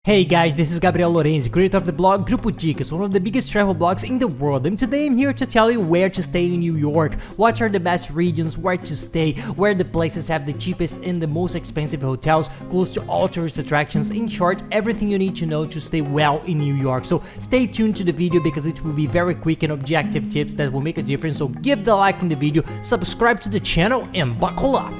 Hey guys, this is Gabriel Lorenzi, creator of the blog Grupo Dicas, one of the biggest travel blogs in the world, and today I'm here to tell you where to stay in New York, what are the best regions, where to stay, where the places have the cheapest and the most expensive hotels, close to all tourist attractions, in short, everything you need to know to stay well in New York. So stay tuned to the video because it will be very quick and objective tips that will make a difference, so give the like in the video, subscribe to the channel and buckle up!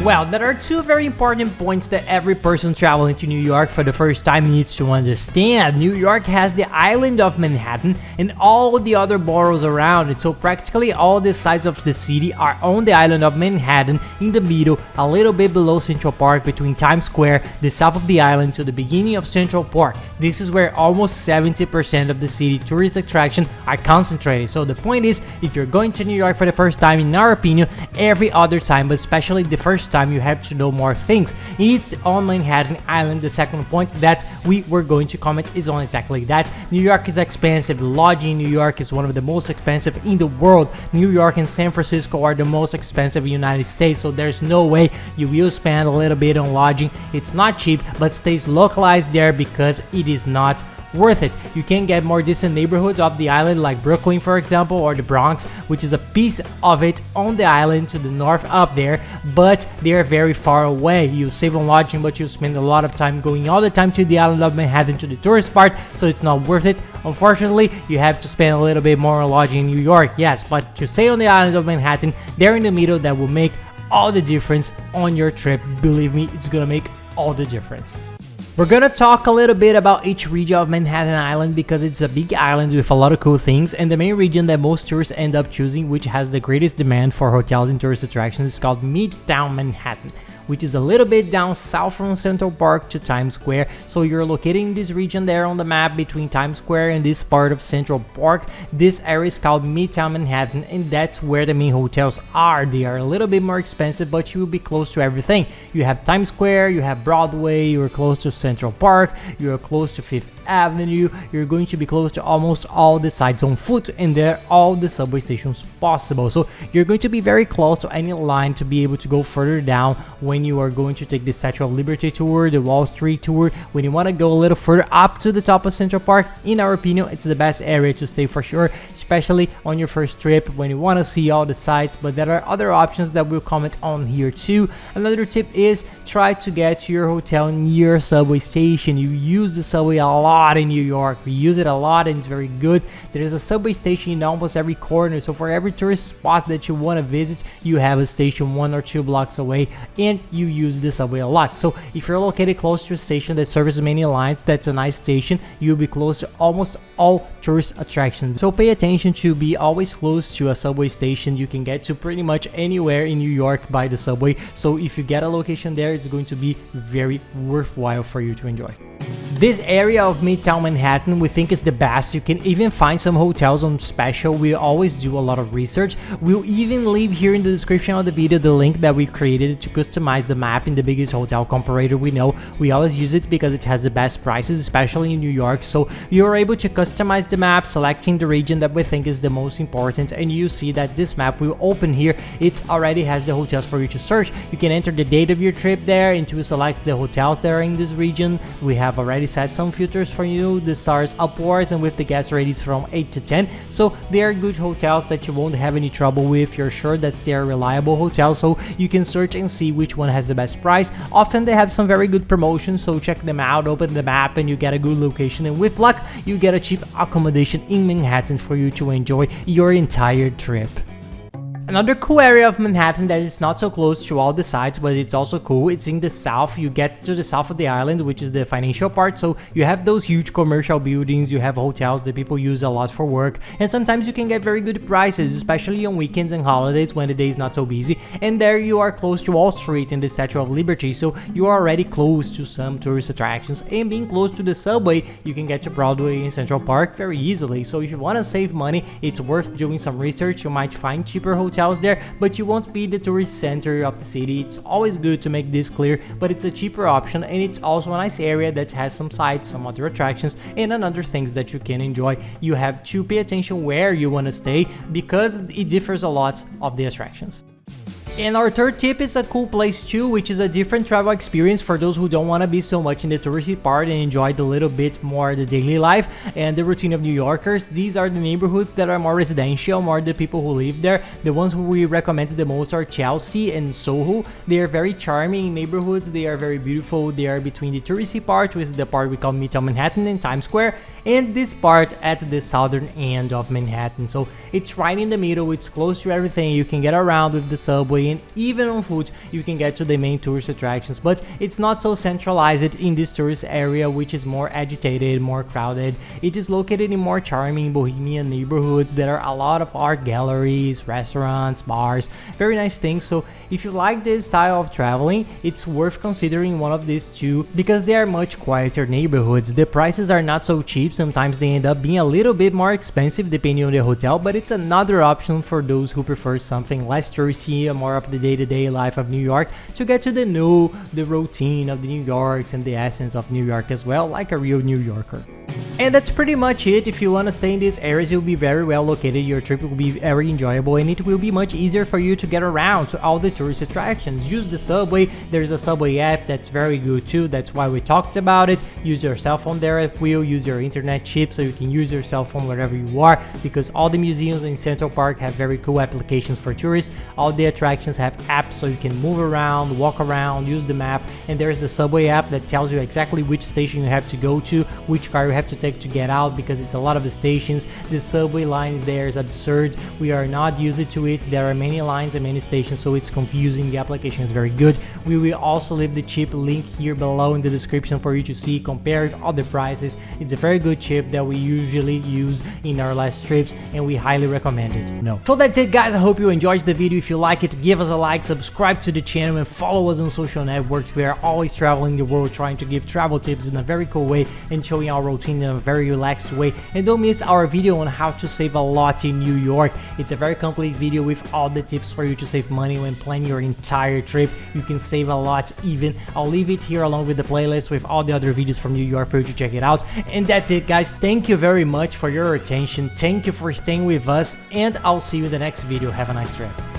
Well, there are two very important points that every person traveling to New York for the first time needs to understand. New York has the island of Manhattan and all the other boroughs around it, so practically all the sides of the city are on the island of Manhattan, in the middle, a little bit below Central Park, between Times Square, the south of the island, to the beginning of Central Park. This is where almost 70% of the city tourist attractions are concentrated. So the point is, if you're going to New York for the first time, in our opinion, every other time, but especially the first time, you have to know more things. It's on Manhattan Island. The second point that we were going to comment is on exactly that. New York is expensive. Lodging in New York is one of the most expensive in the world. New York and San Francisco are the most expensive in the United States, so there's no way you will spend a little bit on lodging. It's not cheap, but stays localized there because it is not worth it. You can get more decent neighborhoods of the island like Brooklyn, for example, or the Bronx, which is a piece of it on the island to the north up there, but they are very far away. You save on lodging, but you spend a lot of time going all the time to the island of Manhattan to the tourist part, so it's not worth it. Unfortunately, you have to spend a little bit more on lodging in New York, yes, but to stay on the island of Manhattan, there in the middle, that will make all the difference on your trip. Believe me, it's gonna make all the difference. We're gonna talk a little bit about each region of Manhattan Island because it's a big island with a lot of cool things, and the main region that most tourists end up choosing, which has the greatest demand for hotels and tourist attractions, is called Midtown Manhattan, which is a little bit down south from Central Park to Times Square. So you're located in this region there on the map between Times Square and this part of Central Park. This area is called Midtown Manhattan, and that's where the main hotels are. They are a little bit more expensive, but you will be close to everything. You have Times Square, you have Broadway, you're close to Central Park, you're close to Fifth Avenue, you're going to be close to almost all the sites on foot, and there are all the subway stations possible. So you're going to be very close to any line to be able to go further down when you are going to take the Statue of Liberty tour, the Wall Street tour, when you want to go a little further up to the top of Central Park. In our opinion, it's the best area to stay for sure, especially on your first trip when you want to see all the sites, but there are other options that we'll comment on here too. Another tip is try to get to your hotel near a subway station. You use the subway a lot in New York. We use it a lot and it's very good. There is a subway station in almost every corner, so for every tourist spot that you want to visit, you have a station 1 or 2 blocks away, and you use the subway a lot. So if you're located close to a station that serves many lines, that's a nice station, you'll be close to almost all tourist attractions. So pay attention to be always close to a subway station. You can get to pretty much anywhere in New York by the subway, so if you get a location there, it's going to be very worthwhile for you to enjoy. This area of Midtown Manhattan we think is the best. You can even find some hotels on special. We always do a lot of research. We'll even leave here in the description of the video the link that we created to customize the map in the biggest hotel comparator we know. We always use it because it has the best prices, especially in New York. So you're able to customize the map, selecting the region that we think is the most important, and you see that this map will open here. It already has the hotels for you to search. You can enter the date of your trip there and to select the hotels that are in this region. We have already set some filters for you, the stars upwards and with the guest ratings from 8 to 10, so they are good hotels that you won't have any trouble with. You're sure that they are reliable hotels, so you can search and see which one has the best price. Often they have some very good promotions, so check them out, open the map, and you get a good location, and with luck you get a cheap accommodation in Manhattan for you to enjoy your entire trip. Another cool area of Manhattan that is not so close to all the sites, but it's also cool, it's in the south. You get to the south of the island, which is the financial part, so you have those huge commercial buildings, you have hotels that people use a lot for work, and sometimes you can get very good prices, especially on weekends and holidays when the day is not so busy. And there you are close to Wall Street and the Statue of Liberty, so you are already close to some tourist attractions, and being close to the subway, you can get to Broadway and Central Park very easily. So if you want to save money, it's worth doing some research. You might find cheaper hotels hotels there, but you won't be the tourist center of the city. It's always good to make this clear, but it's a cheaper option, and it's also a nice area that has some sites, some other attractions, and another things that you can enjoy. You have to pay attention where you want to stay because it differs a lot of the attractions. And our third tip is a cool place too, which is a different travel experience for those who don't want to be so much in the touristy part and enjoy a little bit more the daily life and the routine of New Yorkers. These are the neighborhoods that are more residential, more the people who live there. The ones who we recommend the most are Chelsea and Soho. They are very charming neighborhoods, they are very beautiful. They are between the touristy part, which is the part we call Midtown Manhattan and Times Square, and this part at the southern end of Manhattan. So it's right in the middle, it's close to everything, you can get around with the subway, and even on foot you can get to the main tourist attractions, but it's not so centralized in this tourist area, which is more agitated, more crowded. It is located in more charming bohemian neighborhoods. There are a lot of art galleries, restaurants, bars, very nice things. So if you like this style of traveling, it's worth considering one of these two because they are much quieter neighborhoods. The prices are not so cheap, sometimes they end up being a little bit more expensive depending on the hotel, but it's another option for those who prefer something less touristy, more of the day-to-day life of New York, to get to know the routine of the New Yorks and the essence of New York as well, like a real New Yorker. And that's pretty much it. If you want to stay in these areas, you'll be very well located, your trip will be very enjoyable, and it will be much easier for you to get around to all the tourist attractions. Use the subway, there's a subway app that's very good too, that's why we talked about it. Use your cell phone there at will, use your internet chip so you can use your cell phone wherever you are, because all the museums in Central Park have very cool applications for tourists. All the attractions have apps so you can move around, walk around, use the map, and there's the subway app that tells you exactly which station you have to go to, which car you have to take to get out, because it's a lot of the stations. The subway lines there is absurd. We are not used to it. There are many lines and many stations, so it's confusing. The application is very good. We will also leave the chip link here below in the description for you to see, compare with other prices. It's a very good chip that we usually use in our last trips, and we highly recommend it. So that's it, guys. I hope you enjoyed the video. If you like it, give us a like, subscribe to the channel, and follow us on social networks. We are always traveling the world, trying to give travel tips in a very cool way and showing our routine in a very relaxed way. And don't miss our video on how to save a lot in New York. It's a very complete video with all the tips for you to save money when planning your entire trip. You can save a lot even. I'll leave it here along with the playlist with all the other videos from New York for you to check it out. And that's it, guys. Thank you very much for your attention. Thank you for staying with us, and I'll see you in the next video. Have a nice trip.